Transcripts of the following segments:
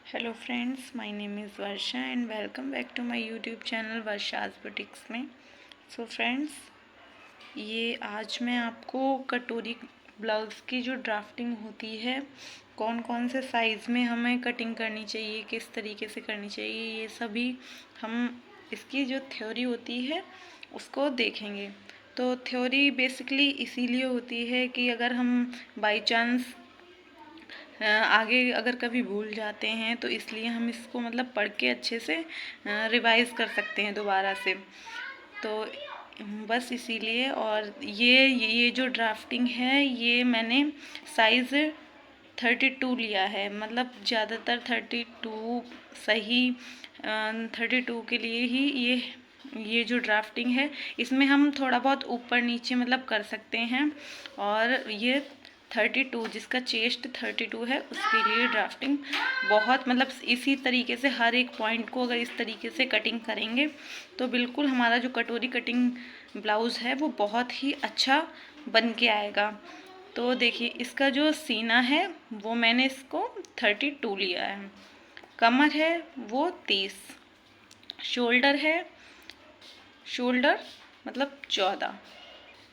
Hello friends, my name is Varsha and welcome back to my YouTube channel Varsha's boutiques में। So friends, ये आज मैं आपको कटोरी ब्लाउज़ की जो ड्राफ्टिंग होती है, कौन कौन से साइज़ में हमें कटिंग करनी चाहिए, किस तरीके से करनी चाहिए, ये सभी हम इसकी जो थ्योरी होती है उसको देखेंगे। तो थ्योरी बेसिकली इसीलिए होती है कि अगर हम बाई चांस आगे अगर कभी भूल जाते हैं तो इसलिए हम इसको मतलब पढ़ के अच्छे से रिवाइज़ कर सकते हैं दोबारा से। तो बस इसीलिए। और ये जो ड्राफ्टिंग है ये मैंने साइज़ 32 लिया है, मतलब ज़्यादातर 32 सही 32 के लिए ही ये जो ड्राफ्टिंग है इसमें हम थोड़ा बहुत ऊपर नीचे मतलब कर सकते हैं। और ये 32 जिसका चेस्ट 32 है उसके लिए ड्राफ्टिंग बहुत मतलब इसी तरीके से हर एक पॉइंट को अगर इस तरीके से कटिंग करेंगे तो बिल्कुल हमारा जो कटोरी कटिंग ब्लाउज़ है वो बहुत ही अच्छा बन के आएगा। तो देखिए, इसका जो सीना है वो मैंने इसको 32 लिया है, कमर है वो 30, शोल्डर मतलब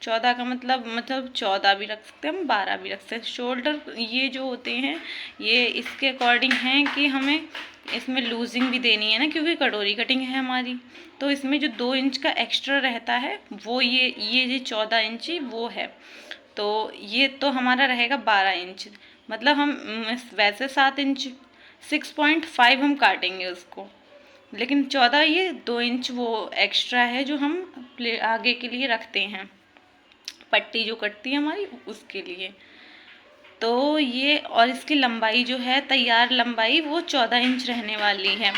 14 का मतलब 14 भी रख सकते हैं हम, 12 भी रख सकते हैं। शोल्डर ये जो होते हैं ये इसके अकॉर्डिंग हैं कि हमें इसमें लूजिंग भी देनी है ना, क्योंकि कटोरी कटिंग है हमारी। तो इसमें जो 2 इंच का एक्स्ट्रा रहता है वो ये 14 इंची वो है। तो ये तो हमारा रहेगा 12 इंच, मतलब हम वैसे 7 इंच 6.5 हम काटेंगे उसको, लेकिन 14 ये 2 इंच वो एक्स्ट्रा है जो हम आगे के लिए रखते हैं, पट्टी जो कटती है हमारी उसके लिए। तो ये और इसकी लंबाई जो है तैयार लंबाई वो 14 इंच रहने वाली है।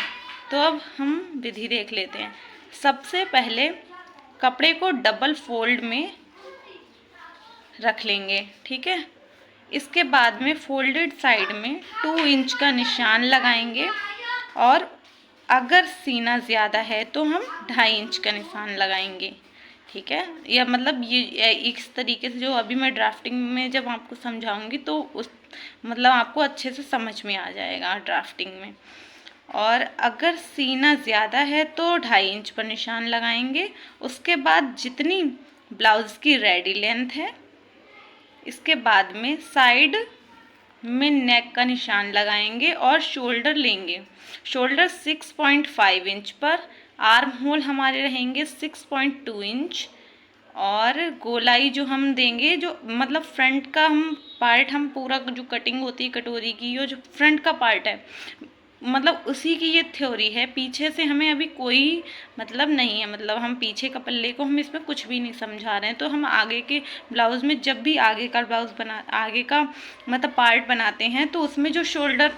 तो अब हम विधि देख लेते हैं। सबसे पहले कपड़े को डबल फोल्ड में रख लेंगे, ठीक है। इसके बाद में फोल्डेड साइड में 2 इंच का निशान लगाएंगे और अगर सीना ज़्यादा है तो हम 2.5 इंच का निशान लगाएंगे, ठीक है। या मतलब ये इस तरीके से जो अभी मैं ड्राफ्टिंग में जब आपको समझाऊंगी तो उस मतलब आपको अच्छे से समझ में आ जाएगा ड्राफ्टिंग में। और अगर सीना ज़्यादा है तो 2.5 इंच पर निशान लगाएंगे। उसके बाद जितनी ब्लाउज़ की रेडी लेंथ है, इसके बाद में साइड में नेक का निशान लगाएंगे और शोल्डर लेंगे। शोल्डर 6.5 इंच पर, आर्म होल हमारे रहेंगे 6.2 इंच। और गोलाई जो हम देंगे, जो मतलब फ्रंट का हम पार्ट, हम पूरा जो कटिंग होती है कटोरी की, ये जो फ्रंट का पार्ट है मतलब उसी की ये थ्योरी है। पीछे से हमें अभी कोई मतलब नहीं है, मतलब हम पीछे का पल्ले को हम इसमें कुछ भी नहीं समझा रहे हैं। तो हम आगे के ब्लाउज में जब भी आगे का आगे का मतलब पार्ट बनाते हैं तो उसमें जो शोल्डर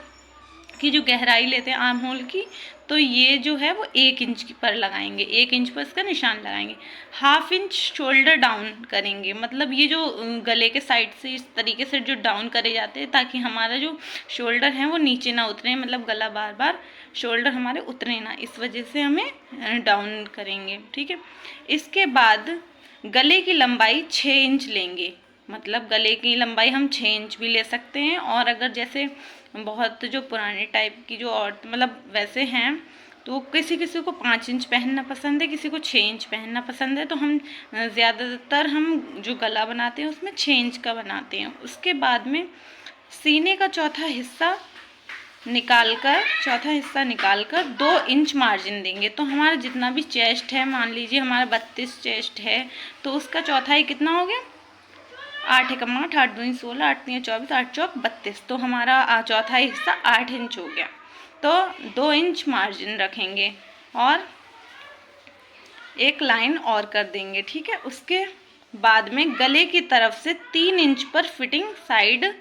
की जो गहराई लेते हैं आर्म होल की, तो ये जो है वो 1 इंच पर लगाएंगे, 1 इंच पर इसका निशान लगाएंगे। 1/2 इंच शोल्डर डाउन करेंगे, मतलब ये जो गले के साइड से इस तरीके से जो डाउन करे जाते हैं ताकि हमारा जो शोल्डर है वो नीचे ना उतरे, मतलब गला बार बार शोल्डर हमारे उतरे ना, इस वजह से हमें डाउन करेंगे, ठीक है। इसके बाद गले की लंबाई 6 इंच लेंगे, मतलब गले की लंबाई हम 6 इंच भी ले सकते हैं। और अगर जैसे बहुत जो पुराने टाइप की जो औरत मतलब वैसे हैं तो किसी किसी को 5 इंच पहनना पसंद है, किसी को 6 इंच पहनना पसंद है। तो हम ज़्यादातर हम जो गला बनाते हैं उसमें 6 इंच का बनाते हैं। उसके बाद में सीने का चौथा हिस्सा निकाल कर 2 इंच मार्जिन देंगे। तो हमारा जितना भी चेस्ट है, मान लीजिए हमारा 32 चेस्ट है, तो उसका चौथाई कितना हो गया, 8 एकम 8, 8 दूनी 16, 8 तीन 24, 8 चौक 32। तो हमारा चौथा हिस्सा 8 इंच हो गया। तो 2 इंच मार्जिन रखेंगे और एक लाइन और कर देंगे, ठीक है। उसके बाद में गले की तरफ से 3 इंच पर फिटिंग साइड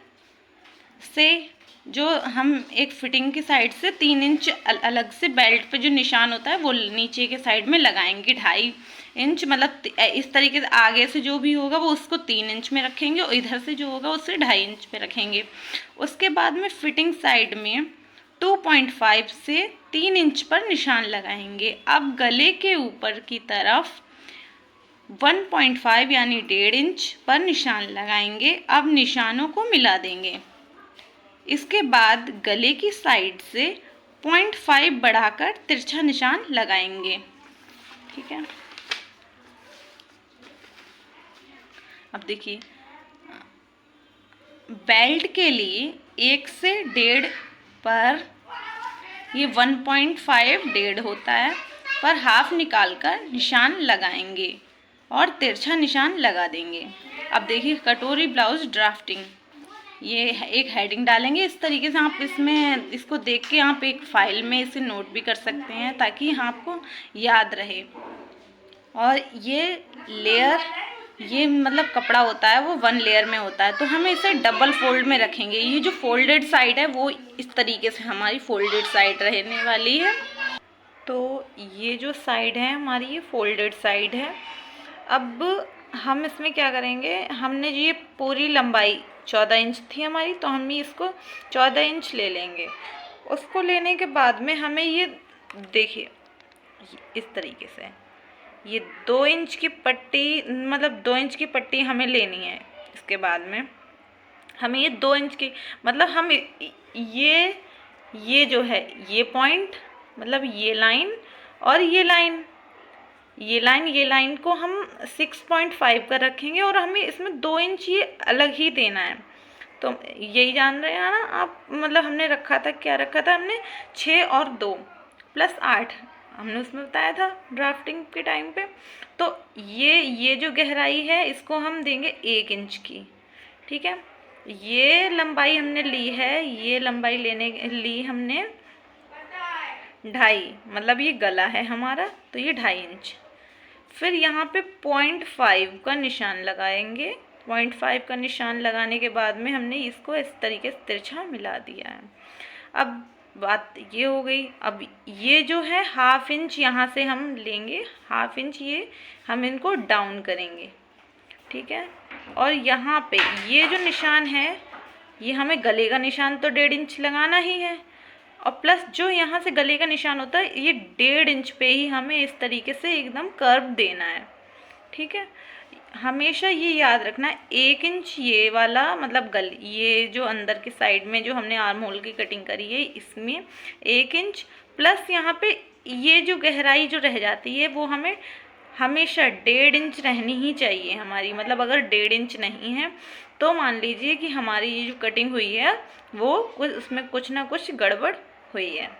से, जो हम एक फिटिंग की साइड से 3 इंच अलग से बेल्ट पे जो निशान होता है वो नीचे के साइड में लगाएंगे। 2.5 इंच मतलब इस तरीके से आगे से जो भी होगा वो उसको 3 इंच में रखेंगे और इधर से जो होगा उसे 2.5 इंच पे रखेंगे। उसके बाद में फिटिंग साइड में 2.5 से 3 इंच पर निशान लगाएंगे। अब गले के ऊपर की तरफ 1.5 यानी 1.5 इंच पर निशान लगाएंगे। अब निशानों को मिला देंगे। इसके बाद गले की साइड से 0.5 बढ़ाकर तिरछा निशान लगाएंगे। ठीक है, अब देखिए बेल्ट के लिए 1 से 1.5 पर ये 1.5 1.5 होता है, पर हाफ निकाल कर निशान लगाएंगे और तिरछा निशान लगा देंगे। अब देखिए कटोरी ब्लाउज ड्राफ्टिंग, ये एक हेडिंग डालेंगे। इस तरीके से आप इसमें इसको देख के आप एक फाइल में इसे नोट भी कर सकते हैं ताकि आपको याद रहे। और ये लेयर, ये मतलब कपड़ा होता है वो 1 लेयर में होता है, तो हमें इसे डबल फोल्ड में रखेंगे। ये जो फोल्डेड साइड है वो इस तरीके से हमारी फोल्डेड साइड रहने वाली है। तो ये जो साइड है हमारी, ये फोल्डेड साइड है। अब हम इसमें क्या करेंगे, हमने ये पूरी लंबाई 14 इंच थी हमारी, तो हम इसको 14 इंच ले लेंगे। उसको लेने के बाद में हमें ये देखिए इस तरीके से ये 2 इंच की पट्टी, मतलब 2 इंच की पट्टी हमें लेनी है। इसके बाद में हमें ये 2 इंच की, मतलब हम ये जो है ये पॉइंट, मतलब ये लाइन और ये लाइन को हम 6.5 का रखेंगे और हमें इसमें 2 इंच ये अलग ही देना है। तो यही जान रहे हैं ना आप, मतलब हमने रखा था, क्या रखा था हमने, 6 और 2 + 8 हमने उसमें बताया था ड्राफ्टिंग के टाइम पे। तो ये जो गहराई है इसको हम देंगे 1 इंच की। ठीक है, ये लंबाई हमने ली है, ये लंबाई ली हमने 2.5, मतलब ये गला है हमारा, तो ये 2.5 इंच। फिर यहाँ पे 0.5 का निशान लगाएंगे। 0.5 का निशान लगाने के बाद में हमने इसको इस तरीके से तिरछा मिला दिया है। अब बात ये हो गई। अब ये जो है 1/2 इंच यहाँ से हम लेंगे, 1/2 इंच ये हम इनको डाउन करेंगे। ठीक है, और यहाँ पे ये जो निशान है, ये हमें गले का निशान तो 1.5 इंच लगाना ही है, और प्लस जो यहाँ से गले का निशान होता है ये 1.5 इंच पे ही हमें इस तरीके से एकदम कर्व देना है। ठीक है, हमेशा ये याद रखना, 1 इंच ये वाला, मतलब ये जो अंदर की साइड में जो हमने आर्म होल की कटिंग करी है इसमें 1 इंच, प्लस यहाँ पे ये जो गहराई जो रह जाती है वो हमें हमेशा 1.5 इंच रहनी ही चाहिए हमारी। मतलब अगर 1.5 इंच नहीं है तो मान लीजिए कि हमारी ये जो कटिंग हुई है वो उसमें कुछ ना कुछ गड़बड़ हुई है।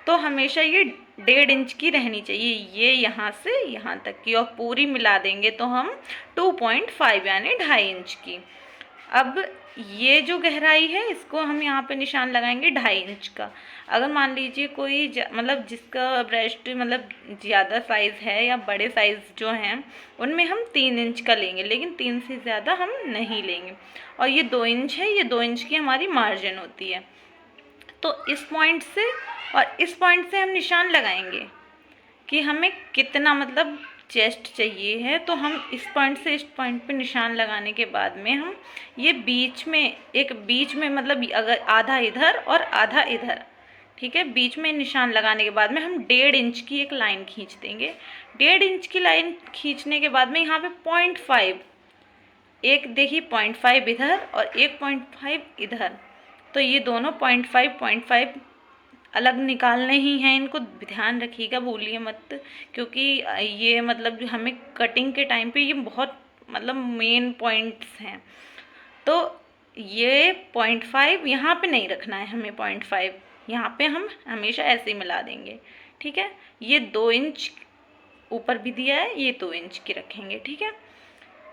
तो हमेशा ये 1.5 इंच की रहनी चाहिए, ये यहाँ से यहाँ तक की, और पूरी मिला देंगे तो हम 2.5 यानी 2.5 इंच की। अब ये जो गहराई है इसको हम यहाँ पे निशान लगाएंगे 2.5 इंच का। अगर मान लीजिए कोई मतलब जिसका ब्रेस्ट मतलब ज़्यादा साइज़ है या बड़े साइज़ जो हैं उनमें हम 3 इंच का लेंगे, लेकिन 3 से ज़्यादा हम नहीं लेंगे। और ये 2 इंच है, ये 2 इंच की हमारी मार्जिन होती है। तो इस पॉइंट से और इस पॉइंट से हम निशान लगाएंगे कि हमें कितना मतलब चेस्ट चाहिए है। तो हम इस पॉइंट से इस पॉइंट पे निशान लगाने के बाद में हम ये बीच में मतलब अगर आधा इधर और आधा इधर, ठीक है, बीच में निशान लगाने के बाद में हम 1.5 इंच की एक लाइन खींच देंगे। 1.5 इंच की लाइन खींचने के बाद में यहाँ पे 0.5, एक देखिए 0.5 इधर और 1.5 इधर, तो ये दोनों 0.5 अलग निकालने ही हैं। इनको ध्यान रखिएगा, भूलिए मत, क्योंकि ये मतलब हमें कटिंग के टाइम पे ये बहुत मतलब मेन पॉइंट्स हैं। तो ये 0.5 यहाँ पे नहीं रखना है हमें, 0.5 यहाँ पे हम हमेशा ऐसे ही मिला देंगे। ठीक है, ये 2 इंच ऊपर भी दिया है, ये 2 इंच की रखेंगे। ठीक है,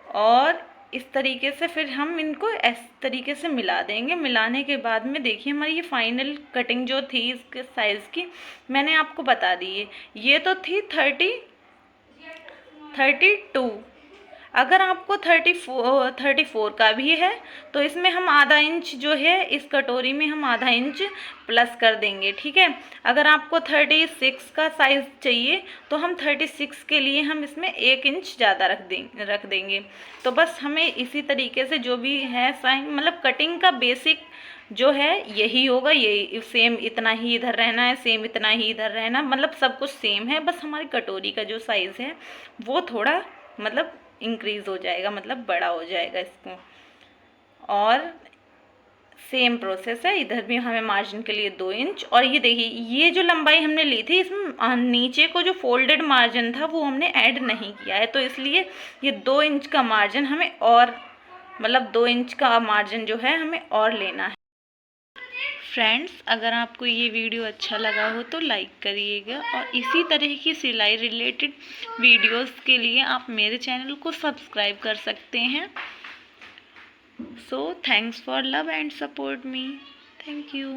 और इस तरीके से फिर हम इनको इस तरीके से मिला देंगे। मिलाने के बाद में देखिए हमारी ये फाइनल कटिंग जो थी इसके साइज़ की मैंने आपको बता दी है, ये तो थी 32। अगर आपको 34 का भी है तो इसमें हम आधा इंच जो है इस कटोरी में हम आधा इंच प्लस कर देंगे। ठीक है, अगर आपको 36 का साइज़ चाहिए तो हम 36 के लिए हम इसमें 1 इंच ज़्यादा रख देंगे। तो बस हमें इसी तरीके से जो भी है साइन मतलब कटिंग का बेसिक जो है यही होगा, यही सेम इतना ही इधर रहना है, सेम इतना ही इधर रहना, मतलब सब कुछ सेम है। बस हमारी कटोरी का जो साइज़ है वो थोड़ा मतलब इंक्रीज़ हो जाएगा, मतलब बड़ा हो जाएगा इसको। और सेम प्रोसेस है, इधर भी हमें मार्जिन के लिए 2 इंच। और ये देखिए ये जो लंबाई हमने ली थी इसमें नीचे को जो फोल्डेड मार्जिन था वो हमने ऐड नहीं किया है, तो इसलिए ये 2 इंच का मार्जिन हमें और मतलब 2 इंच का मार्जिन जो है हमें और लेना है। फ्रेंड्स, अगर आपको ये वीडियो अच्छा लगा हो तो लाइक करिएगा, और इसी तरह की सिलाई रिलेटेड वीडियोस के लिए आप मेरे चैनल को सब्सक्राइब कर सकते हैं। So thanks for love and support me. Thank you.